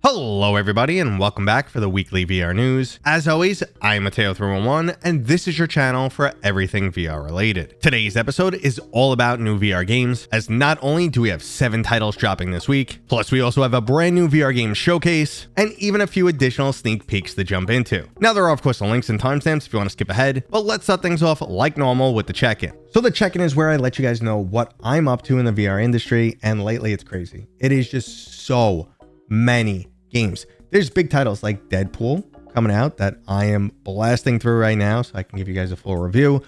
Hello everybody and welcome back for the weekly VR news. As always, I'm Mateo311 and this is your channel for everything VR related. Today's episode is all about new VR games, as not only do we have 7 titles dropping this week, plus we also have a brand new VR game showcase and even a few additional sneak peeks to jump into. Now there are of course the links and timestamps if you want to skip ahead, but let's start things off like normal with the check-in. So the check-in is where I let you guys know what I'm up to in the VR industry, and lately it's crazy. It is just so many games. There's big titles like Deadpool coming out that I am blasting through right now so I can give you guys a full review.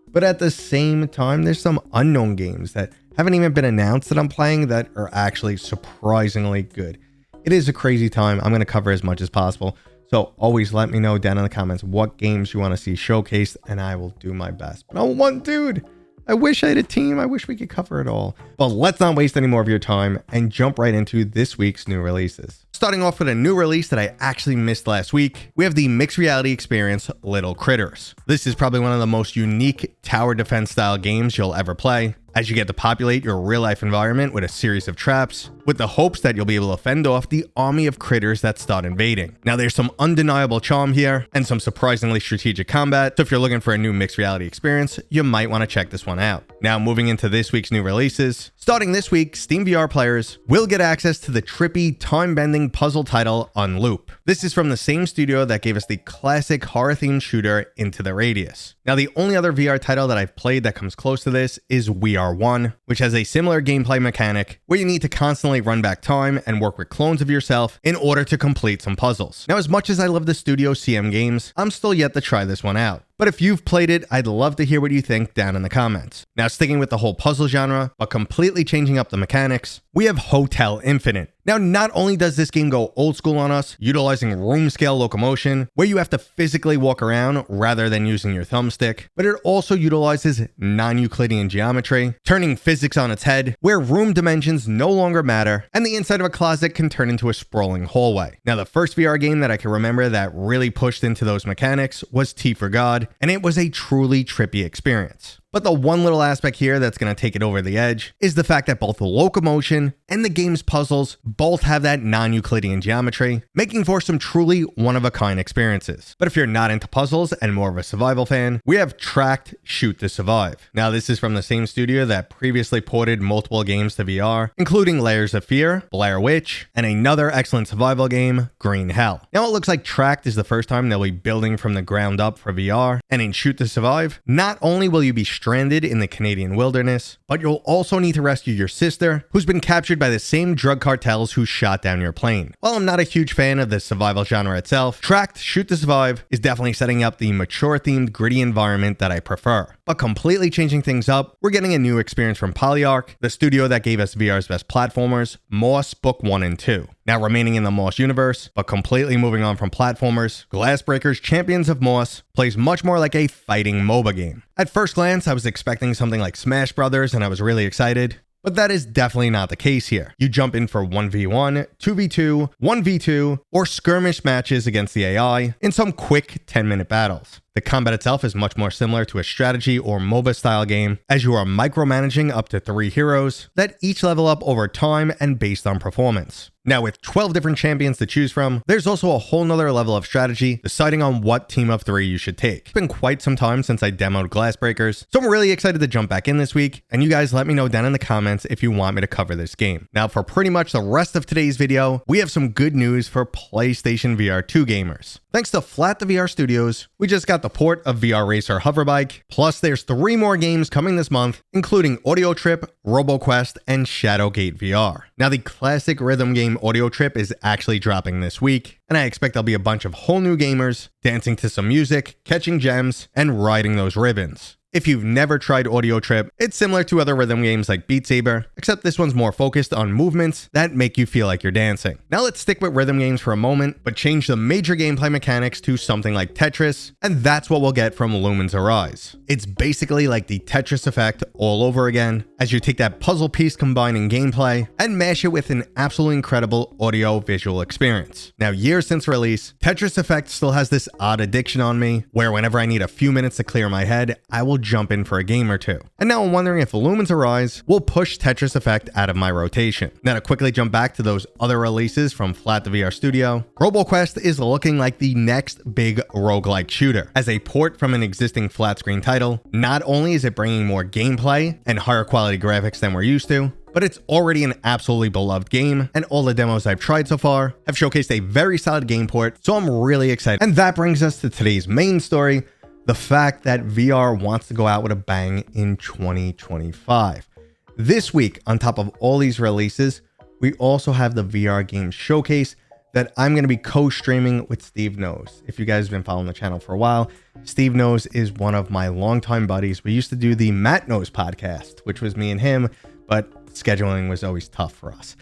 But at the same time, there's some unknown games that haven't even been announced that I'm playing that are actually surprisingly good. It is a crazy time. I'm going to cover as much as possible. So always let me know down in the comments what games you want to see showcased and I will do my best. But I'm one dude. I wish I had a team. I wish we could cover it all. But let's not waste any more of your time and jump right into this week's new releases. Starting off with a new release that I actually missed last week, we have the mixed reality experience Little Critters. This is probably one of the most unique tower defense style games you'll ever play, as you get to populate your real life environment with a series of traps, with the hopes that you'll be able to fend off the army of critters that start invading. Now there's some undeniable charm here and some surprisingly strategic combat, so if you're looking for a new mixed reality experience, you might want to check this one out. Now moving into this week's new releases, starting this week, SteamVR players will get access to the trippy, time-bending puzzle title Unloop. This is from the same studio that gave us the classic horror-themed shooter Into the Radius. Now the only other VR title that I've played that comes close to this is We Are One, which has a similar gameplay mechanic where you need to constantly run back time and work with clones of yourself in order to complete some puzzles. Now as much as I love the studio CM games, I'm still yet to try this one out. But if you've played it, I'd love to hear what you think down in the comments. Now sticking with the whole puzzle genre, but completely changing up the mechanics, we have Hotel Infinite. Now not only does this game go old school on us, utilizing room scale locomotion, where you have to physically walk around rather than using your thumbstick, but it also utilizes non-Euclidean geometry, turning physics on its head, where room dimensions no longer matter, and the inside of a closet can turn into a sprawling hallway. Now the first VR game that I can remember that really pushed into those mechanics was T for God, and it was a truly trippy experience. But the one little aspect here that's going to take it over the edge is the fact that both the locomotion and the game's puzzles both have that non-Euclidean geometry, making for some truly one-of-a-kind experiences. But if you're not into puzzles and more of a survival fan, we have Tracked Shoot to Survive. Now this is from the same studio that previously ported multiple games to VR, including Layers of Fear, Blair Witch, and another excellent survival game, Green Hell. Now it looks like Tracked is the first time they'll be building from the ground up for VR, and in Shoot to Survive, not only will you be stranded in the Canadian wilderness, but you'll also need to rescue your sister, who's been captured by the same drug cartels who shot down your plane. While I'm not a huge fan of the survival genre itself, Tracked Shoot to Survive is definitely setting up the mature-themed gritty environment that I prefer. But completely changing things up, we're getting a new experience from Polyarc, the studio that gave us VR's best platformers, Moss Book 1 and 2. Now remaining in the Moss universe, but completely moving on from platformers, Glassbreakers Champions of Moss plays much more like a fighting MOBA game. At first glance, I was expecting something like Smash Brothers and I was really excited, but that is definitely not the case here. You jump in for 1v1, 2v2, 1v2, or skirmish matches against the AI in some quick 10-minute battles. The combat itself is much more similar to a strategy or MOBA style game, as you are micromanaging up to 3 heroes that each level up over time and based on performance. Now with 12 different champions to choose from, there's also a whole nother level of strategy deciding on what team of 3 you should take. It's been quite some time since I demoed Glassbreakers, so I'm really excited to jump back in this week, and you guys let me know down in the comments if you want me to cover this game. Now for pretty much the rest of today's video, we have some good news for PlayStation VR2 gamers. Thanks to Flat the VR Studios, we just got the port of VR Racer Hoverbike, plus there's 3 more games coming this month, including Audio Trip, Roboquest, and Shadowgate VR. Now the classic rhythm game Audio Trip is actually dropping this week, and I expect there'll be a bunch of whole new gamers dancing to some music, catching gems, and riding those ribbons. If you've never tried Audio Trip, it's similar to other rhythm games like Beat Saber, except this one's more focused on movements that make you feel like you're dancing. Now let's stick with rhythm games for a moment, but change the major gameplay mechanics to something like Tetris, and that's what we'll get from Lumines Arise. It's basically like the Tetris effect all over again, as you take that puzzle piece combining gameplay and mash it with an absolutely incredible audio-visual experience. Now years since release, Tetris Effect still has this odd addiction on me, where whenever I need a few minutes to clear my head, I will will jump in for a game or two. And now I'm wondering if Lumines Arise will push Tetris Effect out of my rotation. Now to quickly jump back to those other releases from Flat the VR Studio, Roboquest is looking like the next big roguelike shooter. As a port from an existing flat screen title, not only is it bringing more gameplay and higher quality graphics than we're used to, but it's already an absolutely beloved game, and all the demos I've tried so far have showcased a very solid game port, so I'm really excited. And that brings us to today's main story, the fact that VR wants to go out with a bang in 2025. This week, on top of all these releases, we also have the VR Game Showcase that I'm going to be co-streaming with Steve Knows. If you guys have been following the channel for a while, Steve Knows is one of my longtime buddies. We used to do the Matt Knows podcast, which was me and him, but scheduling was always tough for us.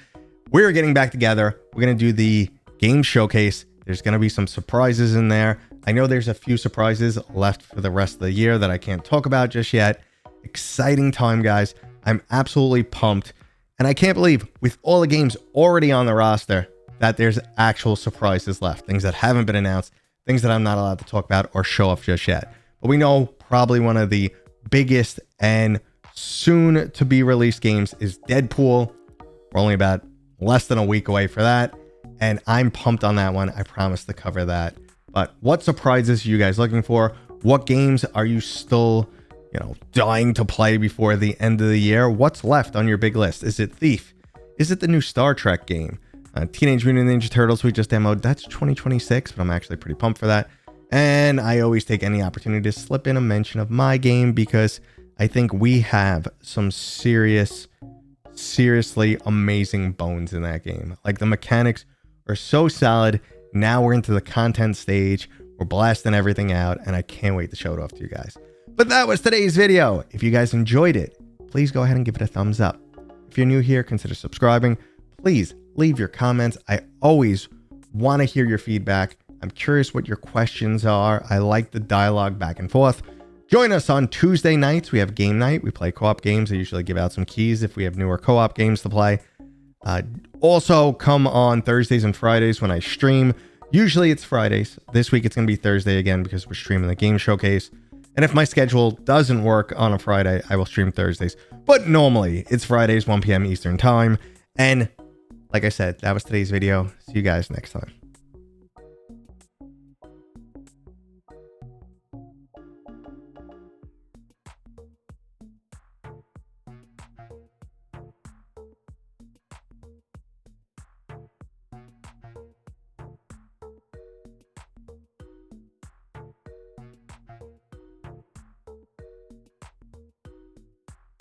We're getting back together. We're going to do the game showcase. There's going to be some surprises in there. I know there's a few surprises left for the rest of the year that I can't talk about just yet. Exciting time, guys. I'm absolutely pumped. And I can't believe, with all the games already on the roster, that there's actual surprises left. Things that haven't been announced, things that I'm not allowed to talk about or show off just yet. But we know probably one of the biggest and soon to be released games is Deadpool. We're only about less than a week away for that, and I'm pumped on that one. I promise to cover that. But what surprises are you guys looking for? What games are you still, dying to play before the end of the year? What's left on your big list? Is it Thief? Is it the new Star Trek game? Teenage Mutant Ninja Turtles we just demoed. That's 2026, but I'm actually pretty pumped for that. And I always take any opportunity to slip in a mention of my game because I think we have some seriously amazing bones in that game. Like, the mechanics are so solid. Now we're into the content stage. We're blasting everything out, and I can't wait to show it off to you guys. But that was today's video. If you guys enjoyed it, please go ahead and give it a thumbs up. If you're new here, consider subscribing. Please leave your comments. I always want to hear your feedback. I'm curious what your questions are. I like the dialogue back and forth. Join us on Tuesday nights. We have game night. We play co-op games. I usually give out some keys if we have newer co-op games to play. Also, come on Thursdays and Fridays when I stream. Usually it's Fridays. This week it's going to be Thursday again because we're streaming the game showcase. And if my schedule doesn't work on a Friday, I will stream Thursdays. But normally it's Fridays, 1 p.m. Eastern time. And like I said, that was today's video. See you guys next time.